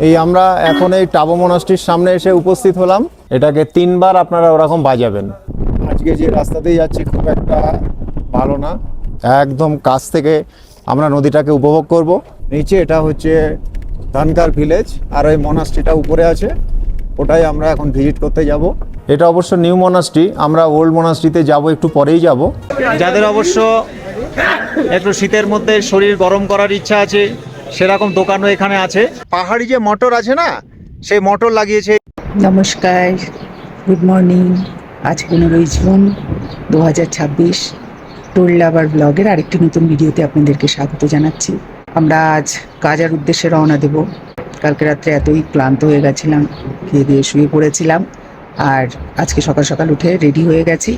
এই আমরা এখন এই টাবো মনাস্ট্রির সামনে এসে উপস্থিত হলাম। এটাকে 3 বার আপনারা ওরকম বাজাবেন। আজকে যে রাস্তাতেই যাচ্ছি খুব একটা ভালো না, একদম কাছ থেকে আমরা নদীটাকে উপভোগ করব। নিচে এটা হচ্ছে ধানকার ভিলেজ, আর ওই মনাস্ট্রিটা উপরে আছে, ওটাই আমরা এখন ভিজিট করতে যাব। এটা অবশ্য নিউ মনাস্ট্রি, আমরা ওল্ড মনাস্ট্রিতে যাব, একটু পরেই যাব। যাদের অবশ্য একটু শীতের মধ্যে শরীর গরম করার ইচ্ছা আছে, সেরকম দোকানও এখানে আছে। পাহাড়ি যে মটর আছে না, সেই মটর লাগিয়েছে। নমস্কার, গুড মর্নিং। আজ 15ই জুন 2026, টুর লাভার ব্লগের আরেকটি নতুন ভিডিওতে আপনাদেরকে স্বাগত জানাচ্ছি। আমরা আজ কাজার উদ্দেশ্যে রওনা দেব। কালকে রাত্রে এতই ক্লান্ত হয়ে গেছিলাম, খেয়ে দিয়ে শুয়ে পড়েছিলাম, আর আজকে সকাল সকাল উঠে রেডি হয়ে গেছি।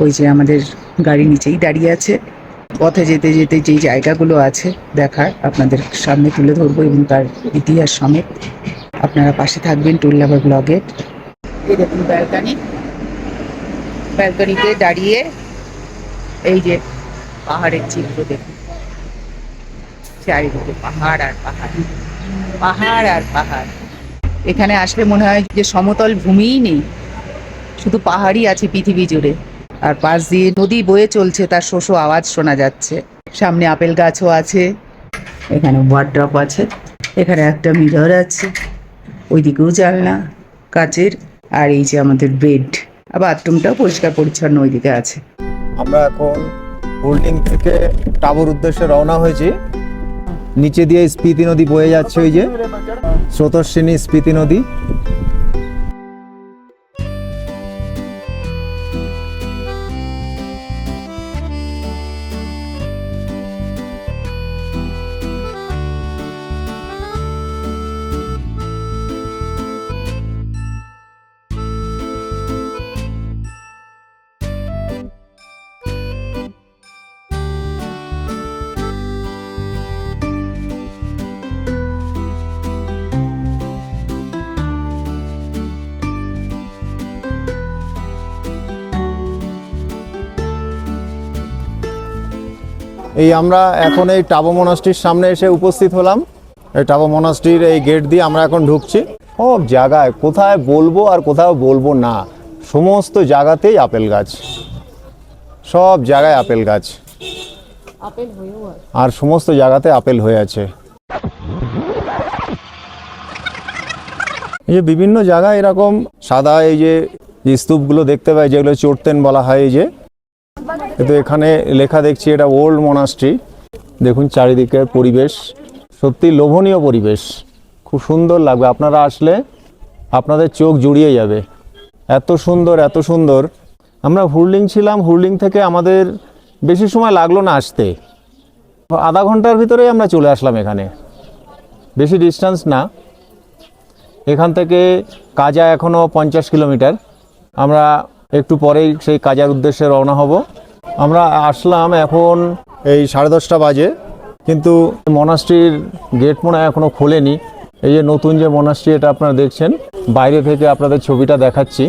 ওই যে আমাদের গাড়ি নিচেই দাঁড়িয়ে আছে। পথে যেতে যেতে যেই জায়গাগুলো আছে দেখার আপনাদের সামনে তুলে ধরবো, এবং তার ইতিহাস সমেত। আপনারা পাশে থাকবেন টুর লাভার ব্লগের। এই দেখুন ব্যালকনিতে দাঁড়িয়ে এই যে পাহাড়ের চিত্র দেখুন, চারিদিকে পাহাড় আর পাহাড়, পাহাড় আর পাহাড়। এখানে আসলে মনে হয় যে সমতল ভূমিই নেই, শুধু পাহাড়ই আছে পৃথিবী জুড়ে। আর পাশ দিয়ে নদী বয়ে চলছে, তার শোষো আওয়াজ শোনা যাচ্ছে। সামনে আপেল গাছও আছে, এখানে ওয়ার্ড্রপ আছে, এখানে একটা মিরর আছে, ওইদিকেও জানলা কাচের। আর এই যে আমাদের বেড, আর বাথরুমটাও পরিষ্কার পরিচ্ছন্ন ওইদিকে আছে। আমরা এখন হোল্ডিং থেকে টাবোর উদ্দেশ্যে রওনা হয়েছি। নিচে দিয়ে স্পিতি নদী বয়ে যাচ্ছে, ওই যে স্রোতস্বিনী স্পিতি নদী। এই আমরা এখন এই টাবো মনাস্ট্রির সামনে এসে উপস্থিত হলাম। এই টাবো মনাস্ট্রির এই গেট দিয়ে আমরা এখন ঢুকছি। সব জায়গায়, কোথায় বলবো আর কোথাও বলবো না, সমস্ত জায়গাতেই আপেল গাছ, সব জায়গায় আপেল গাছ, আর সমস্ত জায়গাতে আপেল হয়ে আছে। এই যে বিভিন্ন জায়গায় এরকম সাদা এই যে স্তূপগুলো দেখতে পাই, যেগুলো চড়তেন বলা হয়। এই যে কিন্তু এখানে লেখা দেখছি এটা ওল্ড মনাস্ট্রি। দেখুন চারিদিকের পরিবেশ, সত্যি লোভনীয় পরিবেশ, খুব সুন্দর লাগবে। আপনারা আসলে আপনাদের চোখ জুড়িয়ে যাবে, এত সুন্দর এত সুন্দর। আমরা হুরলিং ছিলাম, হুরলিং থেকে আমাদের বেশি সময় লাগলো না আসতে, আধা ঘন্টার ভিতরেই আমরা চলে আসলাম এখানে, বেশি ডিস্টেন্স না। এখান থেকে কাজা এখনও 50 কিলোমিটার। আমরা একটু পরেই সেই কাজার উদ্দেশ্যে রওনা হব। আমরা আসলাম এখন এই 10:30 বাজে, কিন্তু মনাস্ট্রির গেট মনে হয় এখনও খোলেনি। এই যে নতুন যে মনাস্ট্রি, এটা আপনারা দেখছেন, বাইরে থেকে আপনাদের ছবিটা দেখাচ্ছি।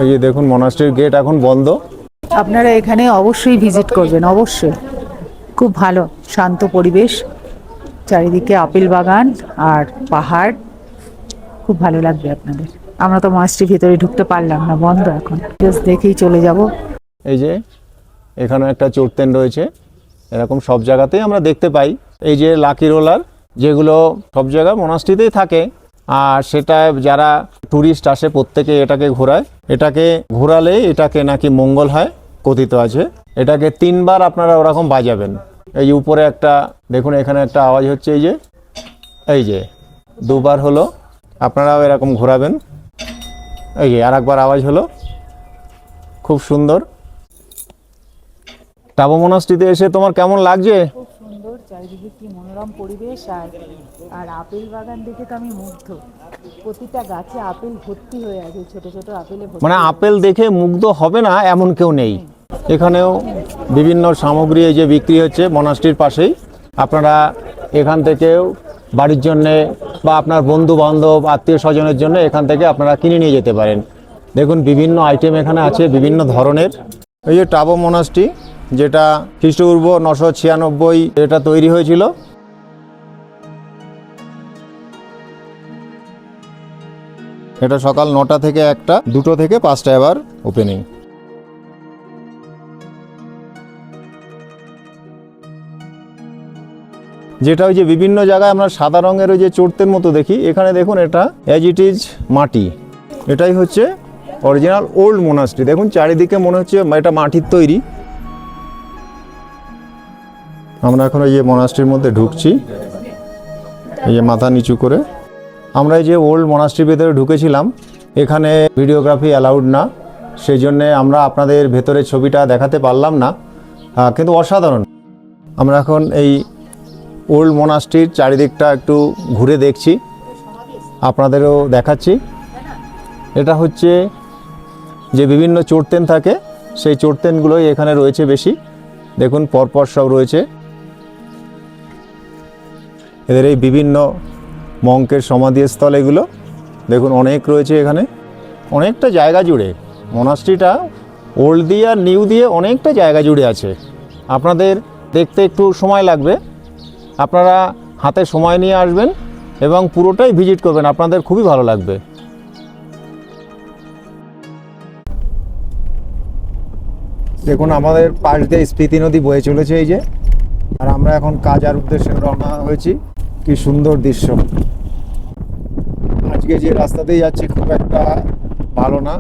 এই যে দেখুন মনাস্ট্রির গেট এখন বন্ধ। আপনারা এখানে অবশ্যই ভিজিট করবেন, অবশ্যই। খুব ভালো শান্ত পরিবেশ, চারিদিকে আপেল বাগান আর পাহাড়, খুব ভালো লাগবে আপনাদের। আমরা তো মনাস্ট্রির ভিতরে ঢুকতে পারলাম না, বন্ধ এখন, জাস্ট দেখেই চলে যাব। এই যে এখানে একটা চড়তেন রয়েছে, এরকম সব জায়গাতেই আমরা দেখতে পাই। এই যে লাকি রোলার, যেগুলো সব জায়গায় মনাস্ট্রিতেই থাকে, আর সেটা যারা ট্যুরিস্ট আসে প্রত্যেকে এটাকে ঘোরায়। এটাকে ঘোরালে এটাকে নাকি মঙ্গল হয় কথিত আছে। এটাকে 3 বার আপনারা ওরকম বাজাবেন। এই যে উপরে একটা দেখুন, এখানে একটা আওয়াজ হচ্ছে, এই যে 2 বার হলো, আপনারাও এরকম ঘোরাবেন। এই যে আর একবার আওয়াজ হলো, খুব সুন্দর। টাবো মনাস্ট্রিতে এসে তোমার কেমন লাগছে? খুব সুন্দর, চারিদিকে কি মনোরম পরিবেশ, আর আপেল বাগান দেখে তো আমি মুগ্ধ। প্রতিটা গাছে আপেল ভর্তি হয়ে আছে, ছোট ছোট আপেলে ভর্তি। মানে আপেল দেখে মুগ্ধ হবে না এমন কেউ নেই। এখানেও বিভিন্ন সামগ্রী এই যে বিক্রি হচ্ছে মনাস্ট্রির পাশেই। আপনারা এখান থেকেও বাড়ির জন্যে বা আপনার বন্ধু বান্ধব আত্মীয় স্বজনের জন্য এখান থেকে আপনারা কিনে নিয়ে যেতে পারেন। দেখুন বিভিন্ন আইটেম এখানে আছে বিভিন্ন ধরনের। এই যে টাবো মনাস্ট্রি, যেটা খ্রিস্টপূর্ব 996 এটা তৈরি হয়েছিল। এটা সকাল 9টা থেকে 1টা, 2টো থেকে 5টা আবার ওপেনিং। যেটা ওই যে বিভিন্ন জায়গায় আমরা সাদা রঙের ওই যে চড়তের মতো দেখি, এখানে দেখুন এটা অ্যাজ ইট ইজ মাটি। এটাই হচ্ছে অরিজিনাল ওল্ড মোনাস্ট্রি। দেখুন চারিদিকে মনে হচ্ছে এটা মাটির তৈরি। আমরা এখন এই যে মোনাস্ট্রির মধ্যে ঢুকছি, এই যে মাথা নিচু করে। আমরা এই যে ওল্ড মোনাস্ট্রির ভেতরে ঢুকেছিলাম, এখানে ভিডিওগ্রাফি অ্যালাউড না, সেই জন্যে আমরা আপনাদের ভেতরের ছবিটা দেখাতে পারলাম না, কিন্তু অসাধারণ। আমরা এখন এই ওল্ড মোনাস্ট্রির চারিদিকটা একটু ঘুরে দেখছি, আপনাদেরও দেখাচ্ছি। এটা হচ্ছে যে বিভিন্ন চোরতেন থাকে, সেই চোরতেনগুলোই এখানে রয়েছে বেশি। দেখুন পরপর সব রয়েছে। এদের এই বিভিন্ন মঙ্কের সমাধিস্থল এগুলো দেখুন অনেক রয়েছে এখানে, অনেকটা জায়গা জুড়ে। মোনাস্ট্রিটা ওল্ড দিয়ে আর নিউ দিয়ে অনেকটা জায়গা জুড়ে আছে। আপনাদের দেখতে একটু সময় লাগবে, আপনারা হাতে সময় নিয়ে আসবেন এবং পুরোটাই ভিজিট করবেন, আপনাদের খুবই ভালো লাগবে। দেখুন আমাদের পাশ দিয়ে স্পিতি নদী বয়ে চলেছে এই যে, আর আমরা এখন কাজার উদ্দেশ্যে রওনা হয়েছি। কি সুন্দর দৃশ্য। আজকে যে রাস্তাতেই যাচ্ছি খুব একটা ভালো না,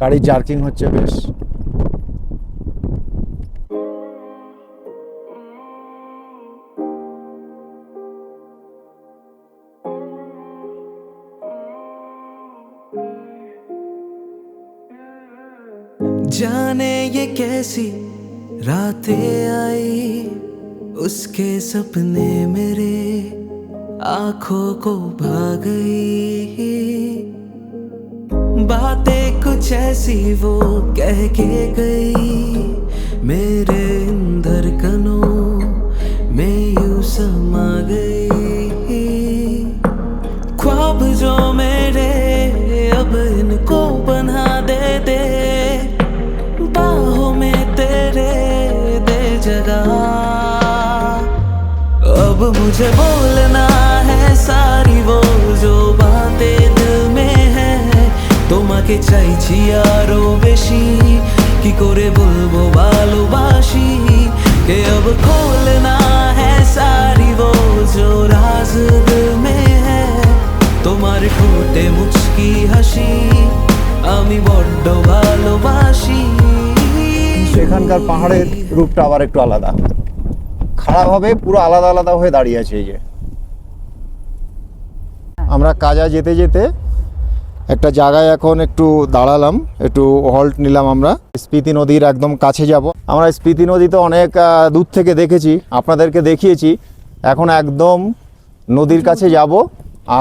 গাড়ির জার্কিং হচ্ছে বেশ। जाने ये कैसी रातें आई, उसके सपने मेरे आंखों को भा गई। बातें कुछ ऐसी वो कह के गई, मेरे धड़कनों में यूं समा गई। ख्वाब जो मेरे अब इनको बना दे दे, बाहों में तेरे दे जगह। अब मुझे बोलना है सारी वो जो बातें दिल में है, তোমাকে চাইছি আরো বেশি, কি করে বলবো ভালোবাসি। কে अब खोलना है सारी वो जो राज दिल में है, তোমার ঠোঁটে মুচকি হাসি আমি বড্ড ভালোবাসি। সেখানকার পাহাড়ের রূপটা আবার একটু আলাদা, খারাপভাবে পুরো আলাদা আলাদা হয়ে দাঁড়িয়ে আছে। এই যে আমরা কাজা যেতে যেতে একটা জায়গায় এখন একটু দাঁড়ালাম, একটু হল্ট নিলাম। আমরা স্পিতি নদীর একদম কাছে যাব। আমরা স্পিতি নদী তো অনেক দূর থেকে দেখেছি, আপনাদেরকে দেখিয়েছি। এখন একদম নদীর কাছে যাব,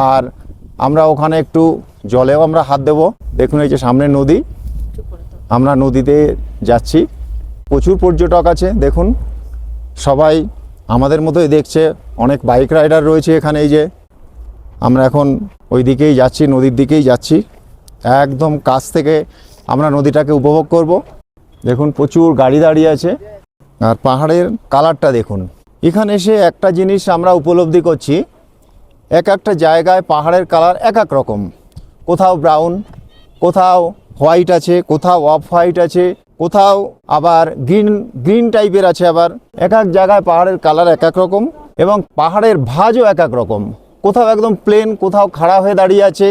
আর আমরা ওখানে একটু জলেও আমরা হাত দেব। দেখুন এই যে সামনে নদী, আমরা নদীতে যাচ্ছি। প্রচুর পর্যটক আছে, দেখুন সবাই আমাদের মতোই দেখছে। অনেক বাইক রাইডার রয়েছে এখানে। এই যে আমরা এখন ওই দিকেই যাচ্ছি, নদীর দিকেই যাচ্ছি। একদম কাছ থেকে আমরা নদীটাকে উপভোগ করব। দেখুন প্রচুর গাড়ি দাঁড়িয়ে আছে, আর পাহাড়ের কালারটা দেখুন। এখানে এসে একটা জিনিস আমরা উপলব্ধি করছি, এক একটা জায়গায় পাহাড়ের কালার এক এক রকম। কোথাও ব্রাউন, কোথাও হোয়াইট আছে, কোথাও অফ হোয়াইট আছে, কোথাও আবার গ্রিন টাইপের আছে। আবার এক এক জায়গায় পাহাড়ের কালার এক এক রকম, এবং পাহাড়ের ভাঁজও এক এক রকম। কোথাও একদম প্লেন, কোথাও খাড়া হয়ে দাঁড়িয়ে আছে,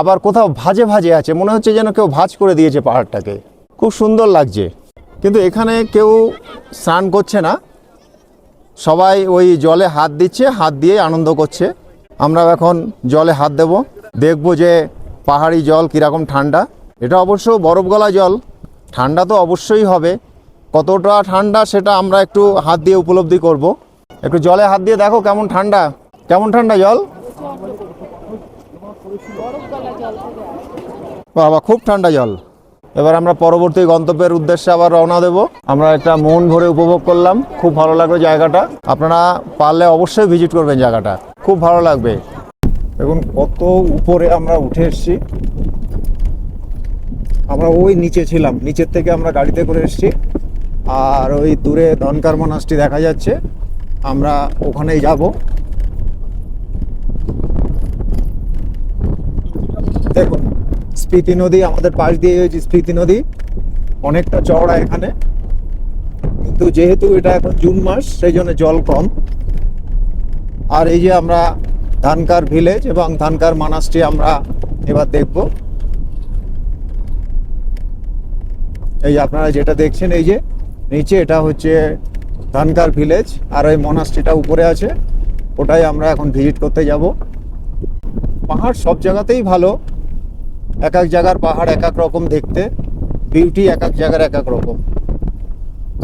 আবার কোথাও ভাঁজে ভাঁজে আছে, মনে হচ্ছে যেন কেউ ভাঁজ করে দিয়েছে পাহাড়টাকে। খুব সুন্দর লাগছে। কিন্তু এখানে কেউ স্নান করছে না, সবাই ওই জলে হাত দিচ্ছে, হাত দিয়ে আনন্দ করছে। আমরা এখন জলে হাত দেব, দেখব যে পাহাড়ি জল কীরকম ঠান্ডা। এটা অবশ্য বরফ গলা জল, ঠান্ডা তো অবশ্যই হবে। কতটা ঠান্ডা সেটা আমরা একটু হাত দিয়ে উপলব্ধি করব। একটু জলে হাত দিয়ে দেখো কেমন ঠান্ডা, কেমন ঠান্ডা জল। বাবা খুব ঠান্ডা জল। এবার আমরা পরবর্তী গন্তব্যের উদ্দেশ্যে আবার রওনা দেব। আমরা একটা মন ভরে উপভোগ করলাম, খুব ভালো লাগলো জায়গাটা। আপনারা পারলে অবশ্যই ভিজিট করবেন জায়গাটা, খুব ভালো লাগবে। দেখুন কত উপরে আমরা উঠে এসেছি। আমরা ওই নিচে ছিলাম, নিচের থেকে আমরা গাড়িতে করে এসেছি, আর ওই দূরে ধনকার মোনাস্ট্রি দেখা যাচ্ছে, আমরা ওখানেই যাব। স্পিতি নদী আমাদের পাশ দিয়ে হয়েছে, স্পিতি নদী অনেকটা চওড়া এখানে, কিন্তু যেহেতু এটা এখন জুন মাস সেই জন্য জল কম। আর এই যে আমরা ধানকার ভিলেজ এবং ধানকার মনাস্ট্রি আমরা এবার দেখব। এই যে আপনারা যেটা দেখছেন এই যে নিচে, এটা হচ্ছে ধানকার ভিলেজ, আর ওই মনাস্ট্রিটা উপরে আছে, ওটাই আমরা এখন ভিজিট করতে যাব। পাহাড় সব জায়গাতেই ভালো, এক এক জায়গার পাহাড় এক এক রকম দেখতে, বিউটি এক এক জায়গার এক এক রকম।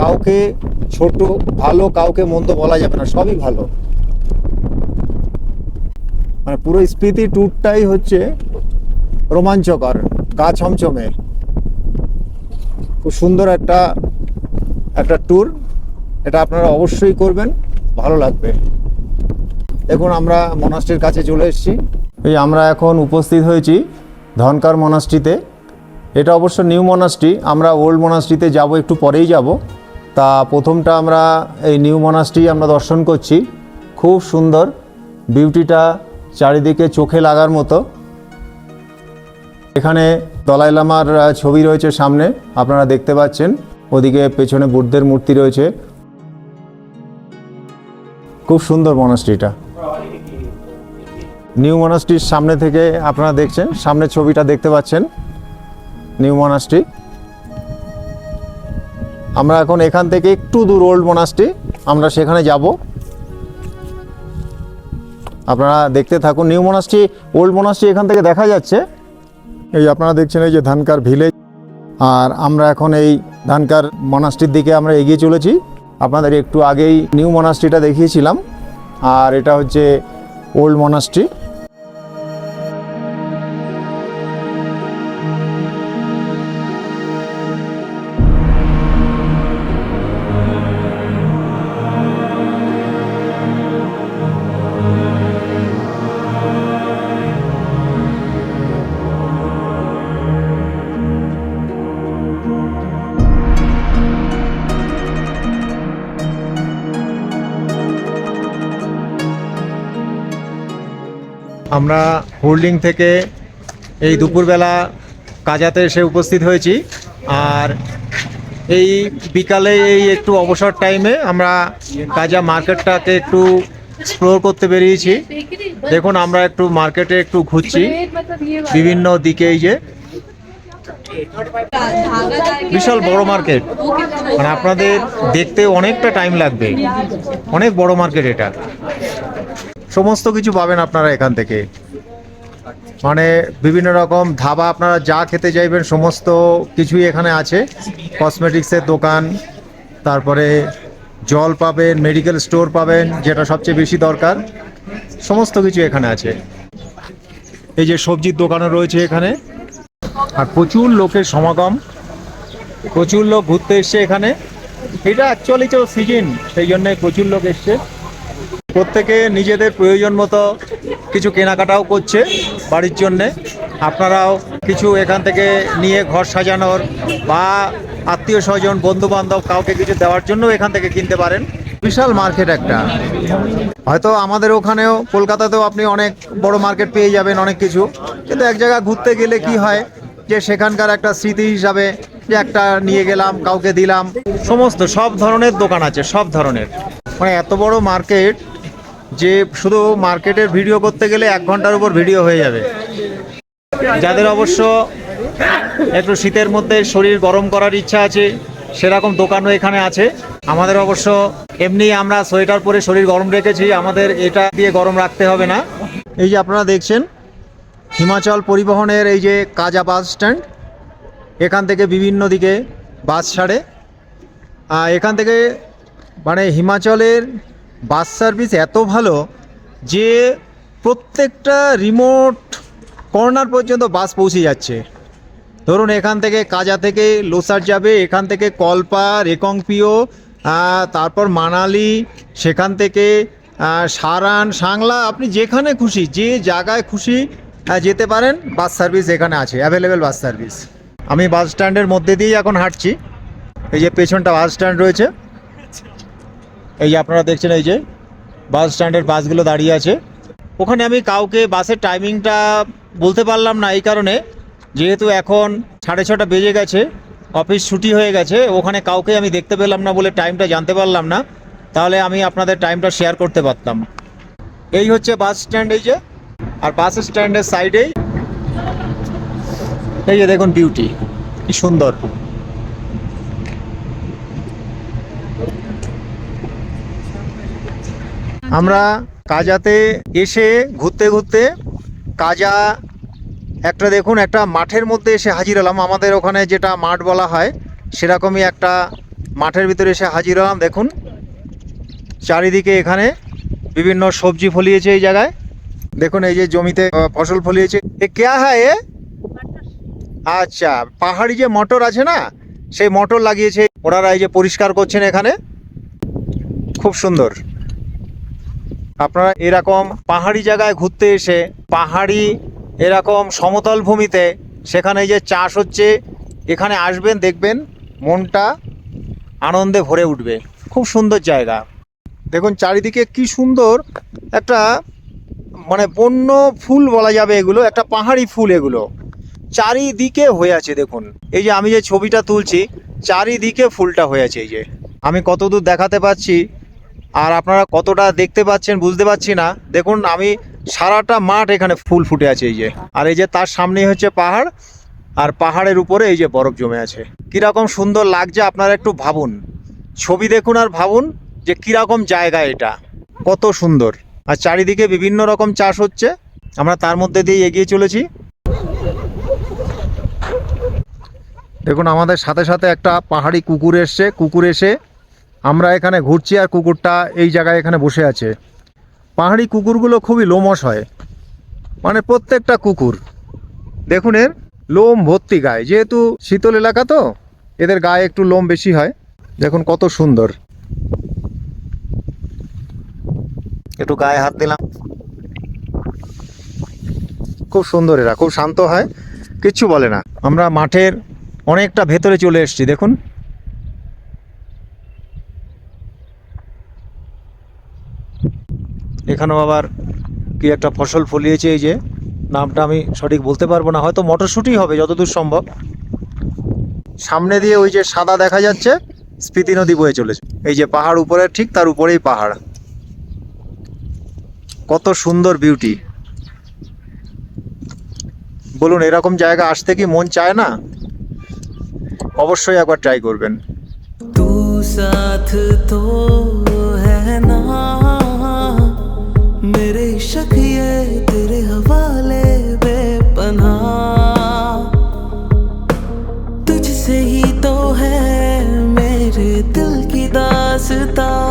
কাউকে ছোট ভালো, কাউকে মন্দ বলা যাবে না, সবই ভালো। মানে পুরো স্পিতি ট্যুরটাই হচ্ছে রোমাঞ্চকর, গা ছমছমে, খুব সুন্দর একটা ট্যুর। এটা আপনারা অবশ্যই করবেন, ভালো লাগবে। দেখুন আমরা মনাস্ট্রির কাছে চলে এসেছি। এই আমরা এখন উপস্থিত হয়েছি ধনকার মনাস্ট্রিতে। এটা অবশ্য নিউ মনাস্ট্রি, আমরা ওল্ড মনাস্ট্রিতে যাব, একটু পরেই যাব। তা প্রথমটা আমরা এই নিউ মনাস্ট্রি আমরা দর্শন করছি। খুব সুন্দর, বিউটিটা চারিদিকে চোখে লাগার মতো। এখানে দলাই লামার ছবি রয়েছে সামনে, আপনারা দেখতে পাচ্ছেন। ওদিকে পেছনে বুদ্ধের মূর্তি রয়েছে। খুব সুন্দর মনাস্ট্রিটা। নিউ মনাস্ট্রির সামনে থেকে আপনারা দেখছেন, সামনে ছবিটা দেখতে পাচ্ছেন নিউ মনাস্ট্রি। আমরা এখন এখান থেকে একটু দূর ওল্ড মনাস্ট্রি, আমরা সেখানে যাব। আপনারা দেখতে থাকুন। নিউ মনাস্ট্রি, ওল্ড মনাস্ট্রি এখান থেকে দেখা যাচ্ছে। এই আপনারা দেখছেন এই যে ধানকার ভিলেজ, আর আমরা এখন এই ধানকার মনাস্ট্রির দিকে আমরা এগিয়ে চলেছি। আপনাদের একটু আগেই নিউ মনাস্ট্রিটা দেখিয়েছিলাম, আর এটা হচ্ছে ওল্ড মনাস্ট্রি। আমরা হোল্ডিং থেকে এই দুপুরবেলা কাজাতে এসে উপস্থিত হয়েছি, আর এই বিকালে এই একটু অবসর টাইমে আমরা কাজা মার্কেটটাকে একটু এক্সপ্লোর করতে বেরিয়েছি। দেখুন আমরা একটু মার্কেটে একটু ঘুরছি বিভিন্ন দিকে। এই যে বিশাল বড় মার্কেট, মানে আপনাদের দেখতে অনেকটা টাইম লাগবে, অনেক বড় মার্কেট এটা। সমস্ত কিছু পাবেন আপনারা এখান থেকে, মানে বিভিন্ন রকম ধাবা, আপনারা যা খেতে চাইবেন সমস্ত কিছুই এখানে আছে। কসমেটিক্সের দোকান, তারপরে জল পাবেন, মেডিকেল স্টোর পাবেন, যেটা সবচেয়ে বেশি দরকার, সমস্ত কিছু এখানে আছে। এই যে সবজির দোকানও রয়েছে এখানে, আর প্রচুর লোকের সমাগম, প্রচুর লোক ঘুরতে এসছে এখানে। এটা অ্যাকচুয়ালি তো সিজন, সেই জন্য প্রচুর লোক এসছে। প্রত্যেকে নিজেদের প্রয়োজন মতো কিছু কেনাকাটাও করছে বাড়ির জন্যে। আপনারাও কিছু এখান থেকে নিয়ে ঘর সাজানোর বা আত্মীয় স্বজন বন্ধু বান্ধব কাউকে কিছু দেওয়ার জন্য এখান থেকে কিনতে পারেন। বিশাল মার্কেট একটা। হয়তো আমাদের ওখানেও কলকাতাতেও আপনি অনেক বড় মার্কেট পেয়ে যাবেন অনেক কিছু, কিন্তু এক জায়গায় ঘুরতে গেলে কি হয় যে সেখানকার একটা স্মৃতি হিসাবে যে একটা নিয়ে গেলাম, কাউকে দিলাম। সমস্ত সব ধরনের দোকান আছে, সব ধরনের। মানে এত বড় মার্কেট যে শুধু মার্কেটের ভিডিও করতে গেলে 1 ঘন্টার উপর ভিডিও হয়ে যাবে। যাদের অবশ্য একটু শীতের মধ্যে শরীর গরম করার ইচ্ছা আছে, সেরকম দোকানও এখানে আছে। আমাদের অবশ্য এমনি আমরা সোয়েটার পরে শরীর গরম রেখেছি, আমাদের এটা দিয়ে গরম রাখতে হবে না। এই যে আপনারা দেখছেন হিমাচল পরিবহনের এই যে কাজা বাস স্ট্যান্ড, এখান থেকে বিভিন্ন দিকে বাস ছাড়ে। এখান থেকে মানে হিমাচলের বাস সার্ভিস এত ভালো যে প্রত্যেকটা রিমোট কর্নার পর্যন্ত বাস পৌঁছে যাচ্ছে। ধরুন এখান থেকে কাজা থেকে লোসার যাবে, এখান থেকে কল্পা, রেকংপিও, তারপর মানালি, সেখান থেকে সারান, সাংলা, আপনি যেখানে খুশি যে জায়গায় খুশি যেতে পারেন। বাস সার্ভিস এখানে আছে, অ্যাভেলেবেল বাস সার্ভিস। আমি বাস স্ট্যান্ডের মধ্যে দিয়েই এখন হাঁটছি। এই যে পেছনটা বাস স্ট্যান্ড রয়েছে, এই যে আপনারা দেখছেন এই যে বাস স্ট্যান্ডের বাসগুলো দাঁড়িয়ে আছে। ওখানে আমি কাউকে বাসের টাইমিংটা বলতে পারলাম না, এই কারণে যেহেতু এখন 6:30 বেজে গেছে, অফিস ছুটি হয়ে গেছে, ওখানে কাউকে আমি দেখতে পেলাম না বলে টাইমটা জানতে পারলাম না, তাহলে আমি আপনাদের টাইমটা শেয়ার করতে পারতাম। এই হচ্ছে বাস স্ট্যান্ড, এই যে, আর বাস স্ট্যান্ডের সাইডেই এই যে দেখুন বিউটি, কি সুন্দর। আমরা কাজাতে এসে ঘুরতে ঘুরতে কাজা একটা দেখুন একটা মাঠের মধ্যে এসে হাজির হলাম। আমাদের ওখানে যেটা মাঠ বলা হয় সেরকমই একটা মাঠের ভিতরে এসে হাজির হলাম। দেখুন চারিদিকে এখানে বিভিন্ন সবজি ফলিয়েছে এই জায়গায়। দেখুন এই যে জমিতে ফসল ফলিয়েছে। এ ক্যা হ্যায় এ? আচ্ছা, পাহাড়ি যে মটর আছে না, সেই মটর লাগিয়েছে ওনারা, এই যে পরিষ্কার করছেন এখানে, খুব সুন্দর। আপনারা এরকম পাহাড়ি জায়গায় ঘুরতে এসে, পাহাড়ি এরকম সমতল ভূমিতে সেখানে যে চাষ হচ্ছে, এখানে আসবেন, দেখবেন মনটা আনন্দে ভরে উঠবে। খুব সুন্দর জায়গা। দেখুন চারিদিকে কি সুন্দর একটা মানে বন্য ফুল বলা যাবে এগুলো, একটা পাহাড়ি ফুল এগুলো চারিদিকে হয়ে আছে। দেখুন এই যে আমি যে ছবিটা তুলছি, চারিদিকে ফুলটা হয়ে আছে। এই যে আমি কতদূর দেখাতে পাচ্ছি আর আপনারা কতটা দেখতে পাচ্ছেন বুঝতে পারছি না। দেখুন আমি সারাটা মাঠ এখানে ফুল ফুটে আছে এই যে, আর এই যে তার সামনেই হচ্ছে পাহাড়, আর পাহাড়ের উপরে এই যে বরফ জমে আছে। কীরকম সুন্দর লাগছে আপনারা একটু ভাবুন, ছবি দেখুন আর ভাবুন যে কীরকম জায়গা এটা, কত সুন্দর। আর চারিদিকে বিভিন্ন রকম চাষ হচ্ছে, আমরা তার মধ্যে দিয়ে এগিয়ে চলেছি। দেখুন আমাদের সাথে সাথে একটা পাহাড়ি কুকুর এসছে, কুকুর এসে আমরা এখানে ঘুরছি আর কুকুরটা এই জায়গায় এখানে বসে আছে। পাহাড়ি কুকুরগুলো খুবই লোমশ হয়, মানে প্রত্যেকটা কুকুর দেখুন এর লোম ভর্তি গায়ে, যেহেতু শীতল এলাকা তো এদের গায়ে একটু লোম বেশি হয়। দেখুন কত সুন্দর। একটু গায়ে হাত দিলাম, খুব সুন্দর। এরা খুব শান্ত হয়, কিচ্ছু বলে না। আমরা মাঠের অনেকটা ভেতরে চলে এসেছি। দেখুন এখানেও আবার কি একটা ফসল ফলিয়েছে, এই যে নামটা আমি সঠিক বলতে পারবো না, হয়তো মটরশুঁটি হবে যতদূর সম্ভব। সামনে দিয়ে ওই যে সাদা দেখা যাচ্ছে, স্পিতি নদী বয়ে চলেছে। এই যে পাহাড় উপরে, ঠিক তার উপরেই পাহাড়, কত সুন্দর বিউটি। বলুন এরকম জায়গা আসতে কি মন চায় না? অবশ্যই একবার ট্রাই করবেন। तू साथ तो है ना, मेरे शक ये तेरे हवाले बेपनाह, तुझसे ही तो है मेरे दिल की दास्तां।